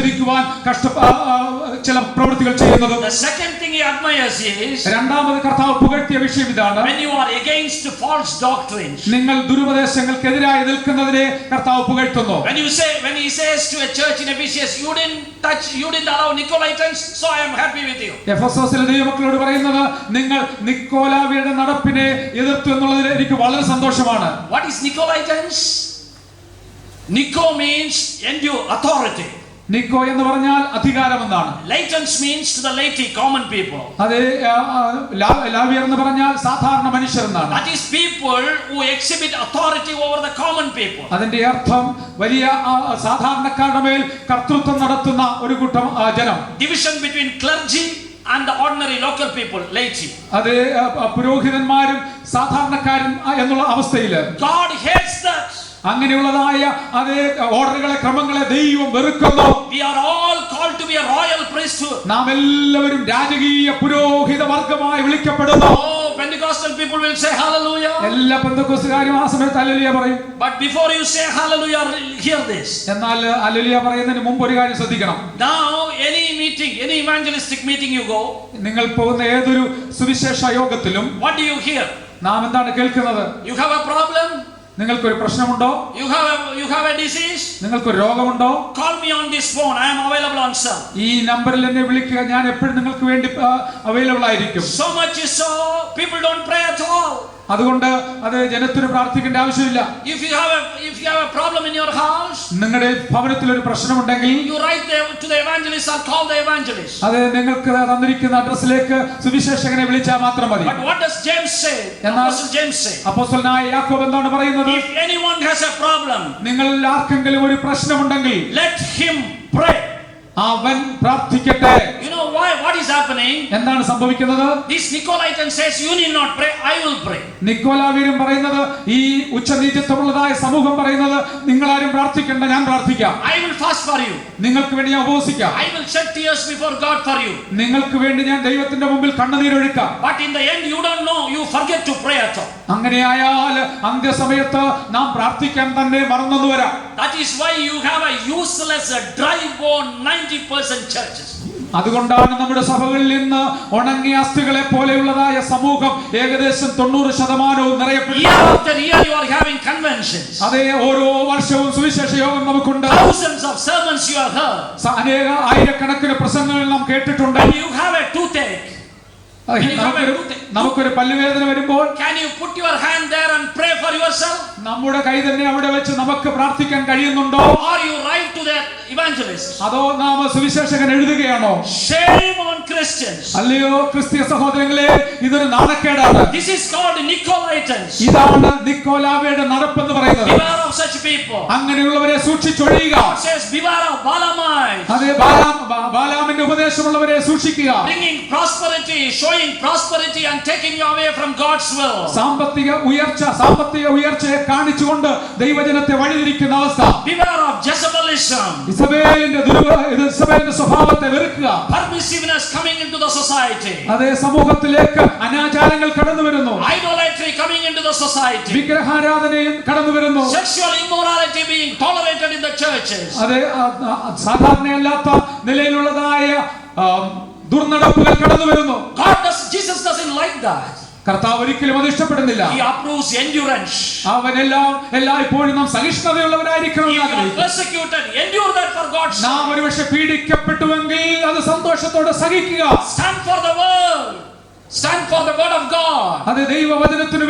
ഉദ്ധരിക്കുവാൻ ചില പ്രവൃത്തികൾ ചെയ്യുന്നത്. The second thing he admires is രണ്ടാമത് കർത്താവ് പുകഴ്ത്തിയ വിഷയം ഇതാണ്. when you are against false doctrines, നിങ്ങൾ ദുരുപദേശങ്ങൾക്കെതിരായി നിൽക്കുന്നതിനെ കർത്താവ് പുകഴ്ത്തുന്നു. when he says to a church in Ephesus, you didn't allow Nicolaitans, so I am happy with you. എഫെസോസിലെ ദൈവമക്കളോട് പറയുന്നത്, നിങ്ങൾ നിക്കോലാവിയുടെ നടപ്പിനെ എതിർത്തു എന്നുള്ളതിൽ എനിക്ക് വളരെ സന്തോഷമാണ്. What is Nicolaitans? Nico means endure, authority. നിക്കോ എന്ന് പറഞ്ഞാൽ അധികാരം എന്നാണ്. Laitans means to the laity, common people. അതെ, ലാവിയർ എന്ന് പറഞ്ഞാൽ സാധാരണ മനുഷ്യർ എന്നാണ്. That is people who exhibit authority over the common people. അതിന്റെ അർത്ഥം വലിയ സാധാരണക്കാരുടെ മേൽ കർത്തൃത്വം നടത്തുന്ന ഒരു കൂട്ടം ജനം. Division between clergy and the ordinary local people, laity. അതെ, പുരോഹിതന്മാരും സാധാരണക്കാരും എന്നുള്ള അവസ്ഥയിൽ God hates that. അങ്ങനെയുള്ളതായ അതേ ഓർഡറുകളെ, ക്രമങ്ങളെ ദൈവം വെറുക്കുന്നു. We are all called to be a royal priesthood. നാം എല്ലാവരും രാജകീയ പുരോഹിത വർഗമായി വിളിക്കപ്പെടുന്നു. Oh, Pentecostal people will say hallelujah. എല്ലാ പെന്തക്കോസ്തുകാരും ആ സമയത്ത് ഹല്ലേലൂയ പറയും. But before you say hallelujah, hear this. എന്നാൽ ഹല്ലേലൂയ പറയുന്നതിന് മുമ്പ് ഒരു കാര്യം ശ്രദ്ധിക്കണം. Now any meeting, any evangelistic meeting you go, നിങ്ങൾ പോകുന്ന ഏതൊരു സുവിശേഷ യോഗത്തിലും what do you hear? നാം എന്താണ് കേൾക്കുന്നത്? You have a problem? നിങ്ങൾക്കൊരു പ്രശ്നമുണ്ടോ? You have a disease? നിങ്ങൾക്കൊരു രോഗമുണ്ടോ? Call me on this phone. I am available on cell. ഈ നമ്പറിൽ എന്നെ വിളിക്കുക, ഞാൻ എപ്പോഴും നിങ്ങൾക്ക് വേണ്ടി അവൈലബിൾ ആയിരിക്കും. So much is so people don't pray at all. അതുകൊണ്ട് അത് ജനത്തിന് പ്രാർത്ഥിക്കേണ്ട ആവശ്യമില്ല. If you have a problem in your house, നിങ്ങളുടെ ഭവനത്തിൽ ഒരു പ്രശ്നമുണ്ടെങ്കിൽ you write to the evangelist or call the evangelist. അത് നിങ്ങൾക്ക് തന്നിരിക്കുന്ന അഡ്രസ്സിലേക്ക് സുവിശേഷകനെ വിളിച്ചാൽ മാത്രം മതി. But what does James say? Apostle James say, അപ്പോസ്തലനായ യാക്കോബ് എന്താണ് പറയുന്നത്? if anyone has a problem, നിങ്ങളിൽ ആർക്കെങ്കിലും ഒരു പ്രശ്നമുണ്ടെങ്കിൽ let him pray. അവൻ പ്രാർത്ഥിക്കട്ടെ. You know why? What is happening? എന്താണ് സംഭവിക്കുന്നത്? This Nicolaitan says, you need not pray, I will pray. നിക്കോലാവീരും പറയുന്നത്, ഈ ഉച്ചനീചത്വമുള്ളതായ സമൂഹം പറയുന്നത്, നിങ്ങളാരും പ്രാർത്ഥിക്കണ്ട, ഞാൻ പ്രാർത്ഥിക്കാം. I will fast for you. നിങ്ങൾക്ക് വേണ്ടി ഞാൻ ഉപവസിക്കാം. I will shed tears before God for you. നിങ്ങൾക്ക് വേണ്ടി ഞാൻ ദൈവത്തിന്റെ മുമ്പിൽ കണ്ണുനീരൊഴുക്കാം. But in the end you don't know, you forget to pray at all. അങ്ങനെയായാൽ അന്ത്യസമയത്ത് നാം പ്രാർത്ഥിക്കാൻ തന്നെ മറന്നു വരാം. That is why you have a useless, dry bone 90% churches. അതുകൊണ്ടാണ് നമ്മുടെ സഭകളിൽ ഇന്ന് ഉണങ്ങിയ അസ്ഥികളെ പോലെയുള്ളതായ സമൂഹം ഏകദേശം 90% നിറയപ്പെടുന്നത്. Year after year you are having conventions. അതെ, ഓരോ വർഷവും സുവിശേഷ യോഗം നമുക്കുണ്ട്. Thousands of sermons you have heard. അനേക ആയിരക്കണക്കിന് പ്രസംഗങ്ങൾ നാം കേട്ടിട്ടുണ്ട്. When you have a toothache, നമുക്കൊരു പല്ലുവേദന വരുമ്പോൾ can you put your hand there and pray for yourself? നമ്മുടെ കൈ തന്നെ അവിടെ വെച്ച് നമുക്ക് പ്രാർത്ഥിക്കാൻ കഴിയുന്നുണ്ടോ? Or you write to the evangelist? അതോ നാം സുവിശേഷകൻ എഴുതുകയാണോ? Shame on Christians. അല്ലയോ ക്രിസ്തീയ സഹോദരങ്ങളെ, ഇതൊരു നാണക്കേടാണ്. This is called Nicolaitans. ഇതാണ് നിക്കോലാവയുടെ നടപ്പെന്ന് പറയുന്നത്. Beware of such people. അങ്ങനെയുള്ളവരെ സൂക്ഷിച്ചൊഴിയുക. God says beware of Balaamites. അതെ, ബാലാമിന്റെ ഉപദേശമുള്ളവരെ സൂക്ഷിക്കുക. Bringing prosperity, showing prosperity and taking you away from God's will. സാമ്പത്തിക ഉയർച്ചയെ കാണിച്ചുകൊണ്ട് ദൈവജനത്തെ വഴിതിരിക്കുന്ന അവസ്ഥ. Beware of Jezebalism. ഇസബേലിന്റെ സ്വഭാവത്തെ വെറുക്കുക. Permissiveness coming into the society. അതേ, സമൂഹത്തിലേക്ക് അനാചാരങ്ങൾ കടന്നു വരുന്നു. Idolatry coming into the society. വിഗ്രഹാരാധനയും കടന്നു വരുന്നു. Sexual immorality being tolerated in the churches. അതെ, സാധാരണയല്ലാത്ത നിലയിലുള്ളതായ ദുർനടപ്പുകൾ കടന്നു വരുന്നു. Jesus doesn't like that. കർത്താവ് ഒരിക്കലും അത് ഇഷ്ടപ്പെടുന്നില്ല. He approves endurance. അവൻ എല്ലായ്പ്പോഴും നാം സഹിഷ്ണുതയുള്ളവരായിരിക്കണം. Persecuted, endure that for God's sake. നാം ഒരുപക്ഷെ പീഡിക്കപ്പെട്ടുവെങ്കിൽ അത് സന്തോഷത്തോടെ സഹിക്കുക. Stand for the word. Stand for the word of God. അത് ദൈവവചനത്തിന്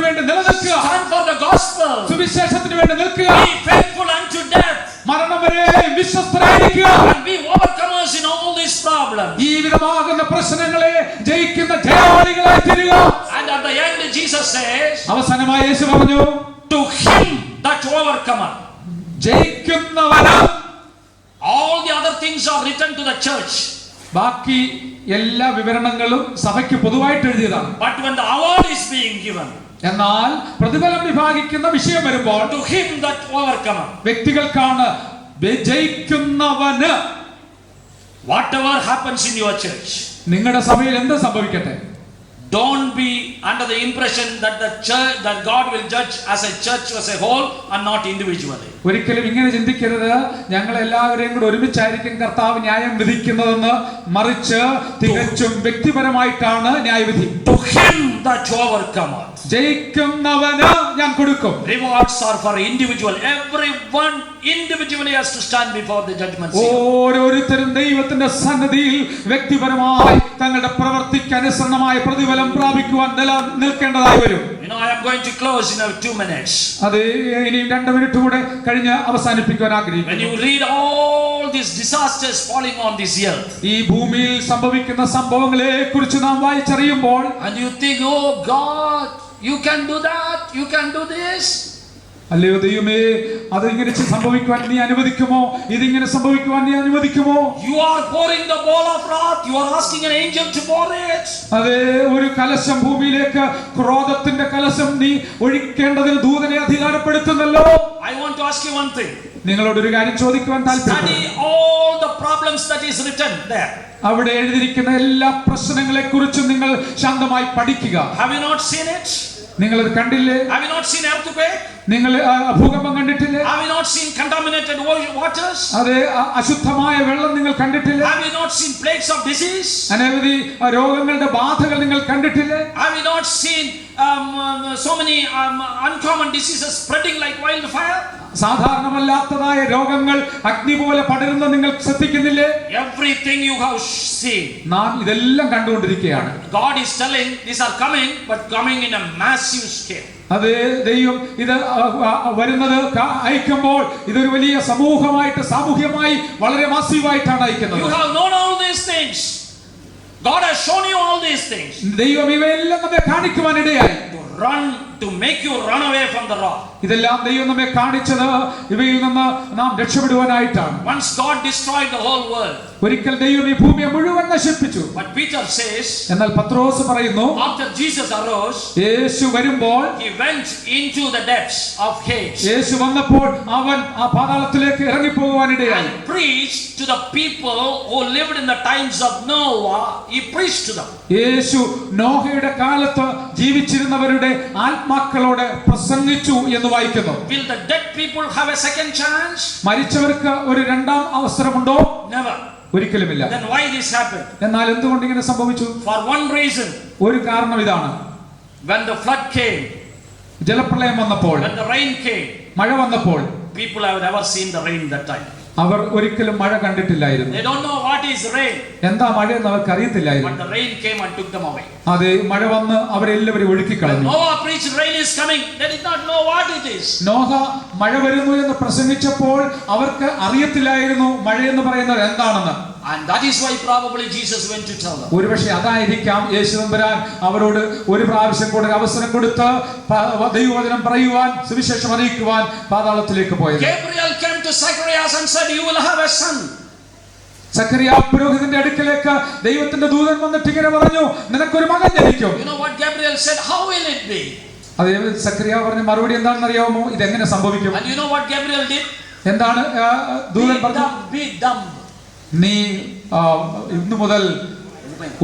വേണ്ടി നിലനിൽക്കുക. Stand for the gospel. സുവിശേഷത്തിന് വേണ്ടി നിൽക്കുക. Be faithful unto death. മരണം വരെ വിശ്വസ്തരായിരിക്കുക. And be overcomers in all these problems. ഈ വിധമാകുന്ന പ്രശ്നങ്ങളെ ജയിക്കുന്ന ജയാളികളായി തീരുക. And at the end Jesus says, അവസാനമായി യേശു പറഞ്ഞു, to him that overcomer. ജയിക്കുന്നവന്. All the other things are written to the church. ബാക്കി എല്ലാ വിവരണങ്ങളും സഭയ്ക്ക് പൊതുവായിട്ട് എഴുതിയതാണ്. But when the award is being given, എന്നാൽ പ്രതിഫലം വിഭാഗിക്കുന്ന വിഷയം വരുമ്പോൾ to him that overcomer, വ്യക്തികൾക്കാണ്. ജയിക്കുന്നവന്. whatever happens in your church, നിങ്ങളുടെ സഭയിൽ എന്ത് സംഭവിക്കട്ടെ, don't be under the impression that the church, that God will judge as a church as a whole and not individually. ഒരിക്കലും ഇങ്ങനെ ചിന്തിക്കരുത്, ഞങ്ങൾ എല്ലാവരെയും കൂടെ ഒരുമിച്ചായിരിക്കും കർത്താവ് ന്യായം വിധിക്കുന്നതെന്ന്. മറിച്ച് തികച്ചും വ്യക്തിപരമായിട്ടാണ് ന്യായവിധി. To him that overcometh. ജയിക്കുന്നവന് ഞാൻ കൊടുക്കും. Rewards are for individual. Everyone individually has to stand before the judgment seat. ഓരോരുത്തരും ദൈവത്തിന്റെ സന്നിധിയിൽ വ്യക്തിപരമായി തങ്ങളുടെ പ്രവൃത്തിക്ക് അനുസരണമായ പ്രതിഫലം പ്രാപിക്കുവാൻ നിൽക്കേണ്ടതായി വരും. You know, I am going to close in 2 minutes. അത് ഇനിയും 2 മിനിറ്റ് കൂടെ കഴിഞ്ഞ് അവസാനിപ്പിക്കുവാൻ ആഗ്രഹിക്കുന്നു. When you read all these disasters falling on this earth, ഈ ഭൂമിയിൽ സംഭവിക്കുന്ന സംഭവങ്ങളെ കുറിച്ച് നാം വായിച്ചറിയുമ്പോൾ, and you think, oh God, you can do that, you can do this. അല്ലയോ ദൈവമേ, അത് ഇങ്ങനെ സംഭവിക്കുവാൻ നീ അനുവദിക്കുമോ? ഇതിങ്ങനെ സംഭവിക്കുവാൻ നീ അനുവദിക്കുമോ? You are pouring the bowl of wrath. You are asking an angel to pour it. അതെ, ഒരു കലശം ഭൂമിയിലേക്ക്, ക്രോധത്തിന്റെ കലശം നീ ഒഴിക്കേണ്ടതിന് ദൂതനെ അധികാരപ്പെടുത്തുന്നല്ലോ. I want to ask you one thing. നിങ്ങളോട് ഒരു കാര്യം ചോദിക്കുവാൻ താല്പര്യപ്പെടുന്നു. Study all the problems that is written there. അവിടെ എഴുതിയിരിക്കുന്ന എല്ലാ പ്രശ്നങ്ങളെ കുറിച്ചും നിങ്ങൾ ശാന്തമായി പഠിക്കുക. Have you not seen it? നിങ്ങൾ അത് കണ്ടില്ലേ? Have you not seen earthquake? നിങ്ങൾ ഭൂകമ്പം കണ്ടിട്ടില്ലേ? Have you not seen contaminated waters? അതെ, അശുദ്ധമായ വെള്ളം നിങ്ങൾ കണ്ടിട്ടില്ലേ? Have you not seen plagues of disease? അനവധി രോഗങ്ങളുടെ ബാധകൾ നിങ്ങൾ കണ്ടിട്ടില്ലേ? Have you not seen so many uncommon diseases spreading like wildfire? സാധാരണമല്ലാത്തതായ രോഗങ്ങൾ അഗ്നി പോലെ പടരുന്ന നിങ്ങൾ ശ്രദ്ധിക്കുന്നില്ലേ? Everything you have seen. നാം ഇതെല്ലാം കണ്ടുകൊണ്ടിരിക്കുകയാണ്. God is telling these are coming, but coming in a massive scale. അത് ദൈവം ഇത് വരുന്നത് അയക്കുമ്പോൾ ഇതൊരു വലിയ സമൂഹമായിട്ട്, സാമൂഹ്യമായി വളരെ മാസീവായിട്ടാണ് അയക്കുന്നത്. You have known all these things. God has shown you all these things. ദൈവം ഇവയെല്ലാം നമ്മെ കാണിക്കുവാനിടയായി. To make you run away from the wrath. ഇതെല്ലാം ദൈവം നമ്മെ കാണിച്ചത് ഇവയിൽ നിന്ന് നാം രക്ഷപ്പെടുവാനായിട്ടാണ്. Once God destroyed the whole world. ഒരിക്കൽ ദൈവം ഈ ഭൂമിയെ മുഴുവൻ നശിപ്പിച്ചു. But Peter says, എന്നാൽ പത്രോസ് പറയുന്നു, after Jesus arose, യേശു വരുമ്പോൾ, he went into the depths of Hades. യേശു വന്നപ്പോൾ അവൻ ആ പാതാളത്തിലേക്ക് ഇറങ്ങിപ്പോകുവാനിടയായി. And preached to the people who lived in the times of Noah. He preached to them. യേശു നോഹയുടെ കാലത്ത് ജീവിച്ചിരുന്നവരുടെ ആത്മാക്കളോട് പ്രസംഗിച്ചു എന്ന് വായിക്കുന്നു. Will the dead people have a second chance? മരിച്ചവർക്ക് ഒരു രണ്ടാം അവസരമുണ്ടോ? Never. ഒരിക്കലുമില്ല. Then why this happened? എന്നാൽ എന്തുകൊണ്ട് ഇങ്ങനെ സംഭവിച്ചു? For one reason. ഒരു കാരണം ഇതാണ്. When the flood came, ജലപ്രളയം വന്നപ്പോൾ, when the rain came, മഴ വന്നപ്പോൾ, people have never seen the rain that time. അവർ ഒരിക്കലും മഴ കണ്ടിട്ടില്ലായിരുന്നു. They don't know what is rain. എന്താ മഴയെന്ന് അവർക്ക് അറിയത്തില്ലായിരുന്നു. But the rain came and took them away. അതെ, മഴ വന്ന് അവരെല്ലാവരും ഒഴുക്കിക്കളഞ്ഞു. Noah preached rain is coming. They did not know what it is. Noah മഴ വരുന്നു എന്ന് പ്രസംഗിച്ചപ്പോൾ അവർക്ക് അറിയത്തില്ലായിരുന്നു മഴയെന്ന് പറയുന്നത് എന്താണെന്ന്. And that is why probably Jesus went to tell them. ഒരുപക്ഷെ അതായിരിക്കാം യേശുദമ്പുരാൻ അവരോട് ഒരു പ്രാവശ്യം കൂടെ അവസരം കൊടുത്ത് ദൈവവചനം പറയുവാൻ, സുവിശേഷം അറിയിക്കുവാൻ പാതാളത്തിലേക്ക് പോയത്. Gabriel came to Zacharias and said, "You will have a son." സക്കറിയാ പുരോഹിതന്റെ അടുക്കലേക്ക് ദൈവത്തിന്റെ ദൂതൻ വന്നിട്ട് ഇങ്ങനെ പറഞ്ഞു, നിനക്കൊരു മകൻ ജനിക്കും. You know what Gabriel said? How will it be? അതേ സക്കറിയാ പറഞ്ഞ മറുപടി എന്താണെന്ന് അറിയാമോ? ഇതെങ്ങനെ സംഭവിക്കും? And you know what Gabriel did? എന്താണ് ദൂതൻ പറഞ്ഞു? Be dumb. നീ ഇന്നു മുതൽ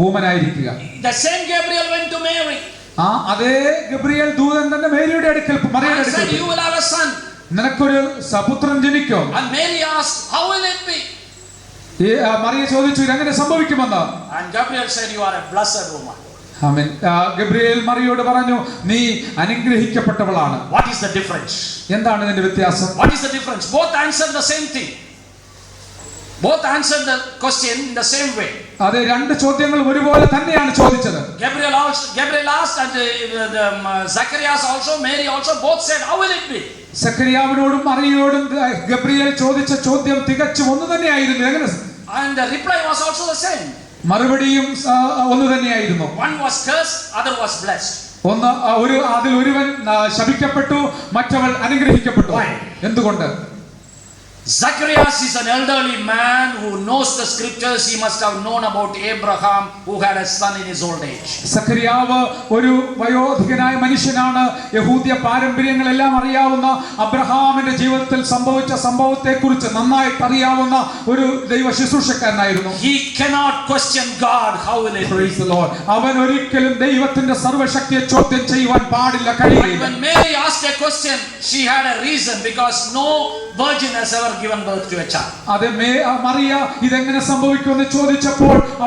ഊമനായിരിക്കുക. The same Gabriel went to Mary. അതേ ഗബ്രിയേൽ ദൂതൻ തന്നെ മേരിയുടെ അടുക്കൽ, മറിയയുടെ അടുക്കൽ, you will have a son. നിനക്കൊരു സപുത്രൻ ജനിക്കും. And Mary asked, how will it be? Mariya ചോദിച്ചു, ഇതെങ്ങനെ സംഭവിക്കുമെന്ന്. And Gabriel said, you are a blessed woman. ആമേൻ. ഗബ്രിയേൽ മറിയോട് പറഞ്ഞു, നീ അനുഗ്രഹിക്കപ്പെട്ടവളാണ്. What is the difference? എന്താണ് ഇതിന്റെ വ്യത്യാസം? What is the difference? Both answered the same thing. Both answered the question in the same way. അതെ, രണ്ട് ചോദ്യങ്ങളും ഒരുപോലെ തന്നെയാണ് ചോദിച്ചത്. Gabriel asked and Zacharias also, Mary also, both said, how will it be? സക്കറിയാവിനോടും മറിയയോടും ഗബ്രിയേൽ ചോദിച്ച ചോദ്യം തികച്ചും ഒന്ന് തന്നെയായിരുന്നു. എങ്ങനെ? And the reply was also the same. മറുപടിയും ഒന്ന് തന്നെയായിരുന്നു. One was cursed, other was blessed. അതിൽ ഒരുവൻ ശപിക്കപ്പെട്ടു, മറ്റവൾ അനുഗ്രഹിക്കപ്പെട്ടു. എന്തുകൊണ്ട്? Zacharias is an elderly man who knows the scriptures. He must have known about Abraham, who had a son in his old age. സഖറിയാവ് ഒരു വയോധികനായ മനുഷ്യനാണ്. യഹൂദ്യ പാരമ്പര്യങ്ങളെല്ലാം അറിയാവുന്ന, അബ്രഹാമിന്റെ ജീവിതത്തിൽ സംഭവിച്ച സംഭവത്തെക്കുറിച്ച് നന്നായിട്ട് അറിയാവുന്ന ഒരു ദൈവ ശുശ്രൂഷക്കാരനായിരുന്നു. He cannot question God. How will it be? Praise the Lord. അവൻ ഒരിക്കലും ദൈവത്തിന്റെ സർവ്വശക്തിയെ ചോദ്യം ചെയ്യുവാൻ പാടില്ല, കഴിയില്ല. When Mary asked a question, she had a reason, because no virgin has ever given birth to a child. അത് മറിയ ഇതെങ്ങനെ സംഭവിക്കുമെന്ന് ചോദിച്ചപ്പോൾ